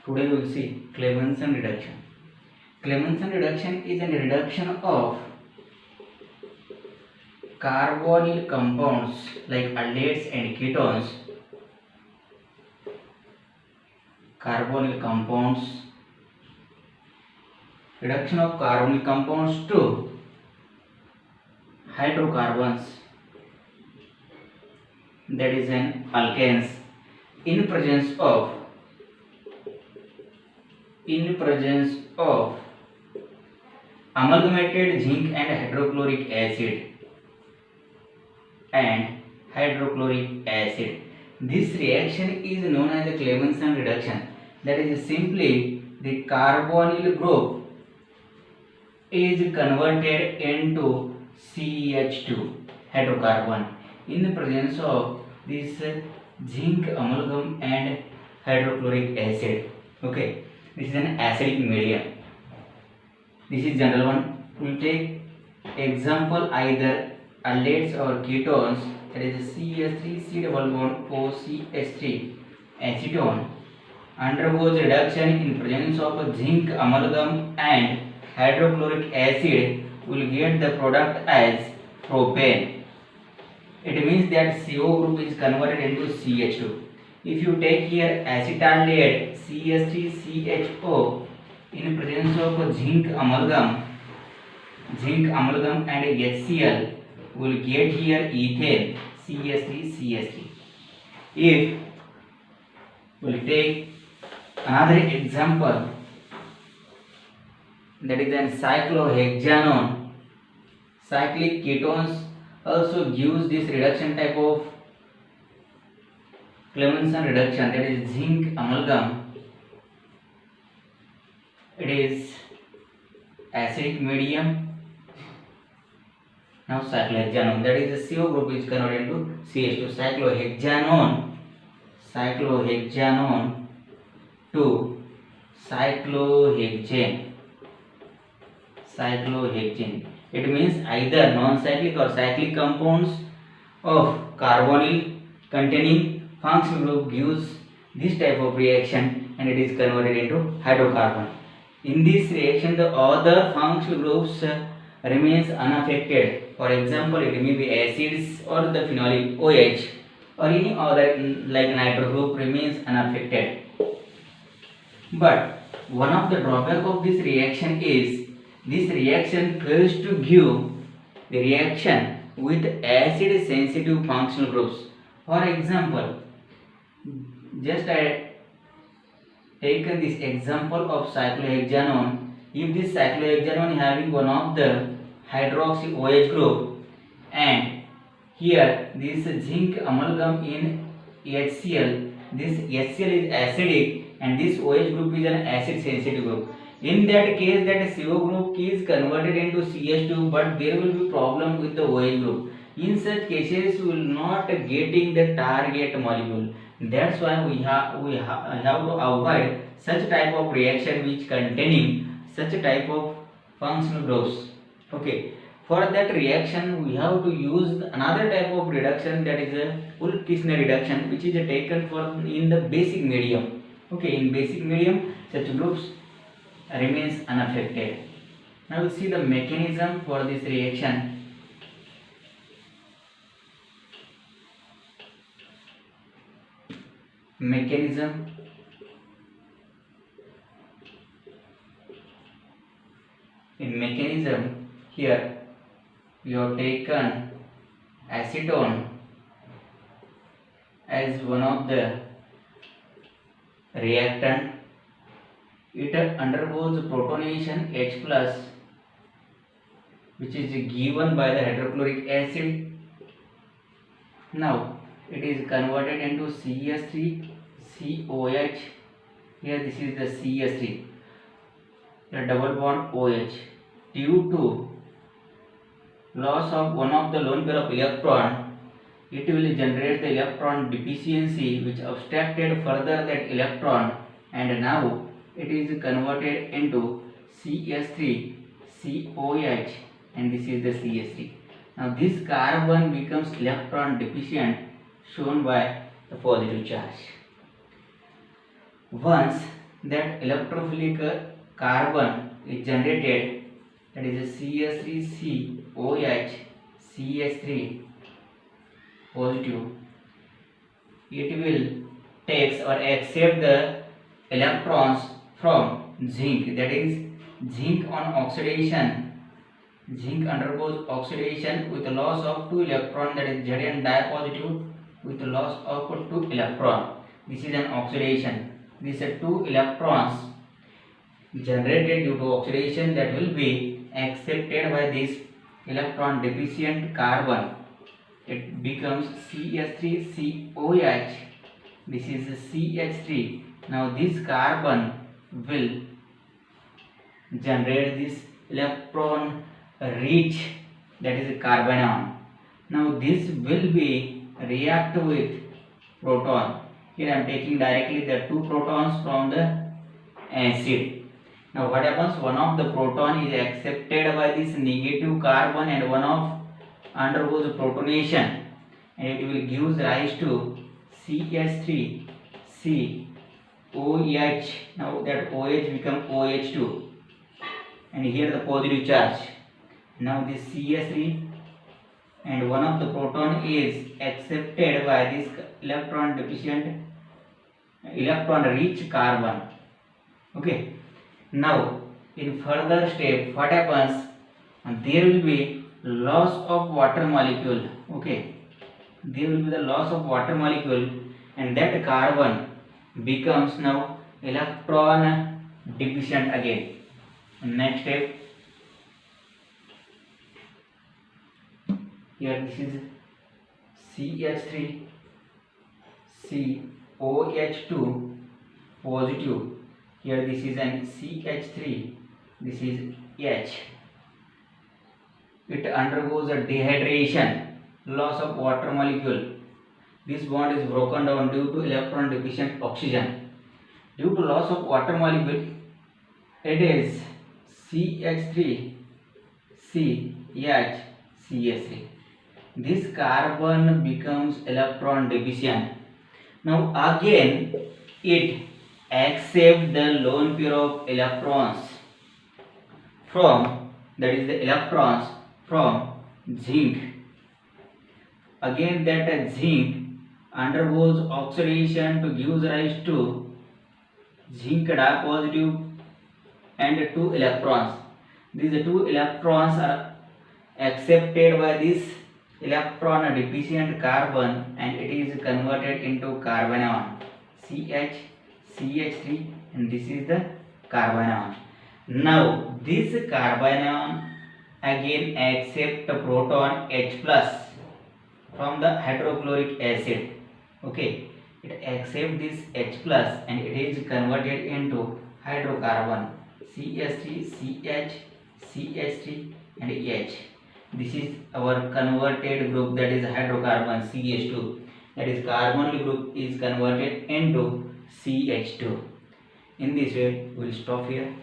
Today we will see Clemmensen reduction. Clemmensen reduction is a reduction of carbonyl compounds like aldehydes and ketones. Carbonyl compounds, reduction of carbonyl compounds to hydrocarbons, that is an alkanes, in presence of amalgamated zinc and hydrochloric acid. This reaction is known as the Clemmensen reduction. That is simply the carbonyl group is converted into CH2 hydrocarbon in presence of this zinc amalgam and hydrochloric acid. Okay, this is an acidic medium. This is general one. We will take example either aldehydes or ketones, that is CH3 C double bond OCH3 acetone undergoes reduction in presence of zinc amalgam and hydrochloric acid, will get the product as propane. It means that CO group is converted into CH2. If you take here acetaldehyde CH3CHO in presence of zinc amalgam and HCl, will get here ethane CH3CH3. If we will take another example, that is an cyclohexanone. Cyclic ketones also gives this reduction type of Clemmensen reduction, that is zinc amalgam. It is acidic medium. Now cyclohexanone, that is the CO group is converted into CH2. Cyclohexanone to cyclohexane. It means either non-cyclic or cyclic compounds of carbonyl containing functional group gives this type of reaction and it is converted into hydrocarbon. In this reaction, the other functional groups remains unaffected. For example, it may be acids or the phenolic OH or any other like nitro group remains unaffected. But one of the drawback of this reaction is this reaction fails to give the reaction with acid sensitive functional groups. For example, just I taken this example of cyclohexanone. If this cyclohexanone having one of the hydroxy OH group and here this zinc amalgam in HCl, this HCl is acidic and this OH group is an acid sensitive group. In that case, that CO group is converted into CH2, but there will be problem with the OH group. In such cases, we will not getting the target molecule. That's why we have to avoid such type of reaction which containing such type of functional groups. Okay, for that reaction we have to use another type of reduction, that is a Ullkishner reduction, which is taken for in the basic medium. Okay, in basic medium such groups remains unaffected. Now we see the mechanism for this reaction. Mechanism. In mechanism, here we have taken acetone as one of the reactant. It undergoes protonation H plus, which is given by the hydrochloric acid. Now it is converted into CH3COH. Here this is the CH3, the double bond OH. Due to loss of one of the lone pair of electron, it will generate the electron deficiency which obstructed further that electron, and now it is converted into CH3COH and this is the CH3. Now this carbon becomes electron deficient, shown by the positive charge. Once that electrophilic carbon is generated, that is a CH3COH CH3 positive. It will takes or accept the electrons from zinc, that is zinc on oxidation. Zinc undergoes oxidation with a loss of 2 electron, that is Zn dipositive with a loss of 2 electron. This is an oxidation. These 2 electrons generated due to oxidation that will be accepted by this electron deficient carbon. It becomes CH3COH. This is CH3. Now this carbon will generate this electron rich, that is carbanion. Now this will be react with proton. Here I am taking directly the 2 protons from the acid. Now what happens, one of the proton is accepted by this negative carbon and one of undergoes protonation, and it will give rise to CH3COH. Now that OH become OH2, and here the positive charge. Now this CH3 and one of the proton is accepted by this electron deficient, electron rich carbon. Okay. Now in further step what happens, there will be loss of water molecule. Okay, there will be the loss of water molecule, and that carbon becomes now electron deficient again. Next step, here this is CH3COH2 positive. Here this is an CH3, this is H. It undergoes a dehydration, loss of water molecule. This bond is broken down due to electron deficient oxygen. Due to loss of water molecule, it is CH3CH3. This carbon becomes electron deficient. Now again it accept the lone pair of electrons from, that is the electrons from zinc. Again that zinc undergoes oxidation to give rise to zinc dipositive and 2 electrons. These 2 electrons are accepted by this electron deficient carbon, and it is converted into carbanion CH3, and this is the carbanion. Now this carbanion again accept the proton H plus from the hydrochloric acid. Okay, it accept this H plus and it is converted into hydrocarbon CH3, CH, CH3 and H. This is our converted group, that is hydrocarbon CH2. That is carbonyl group is converted into CH2. In this way we will stop here.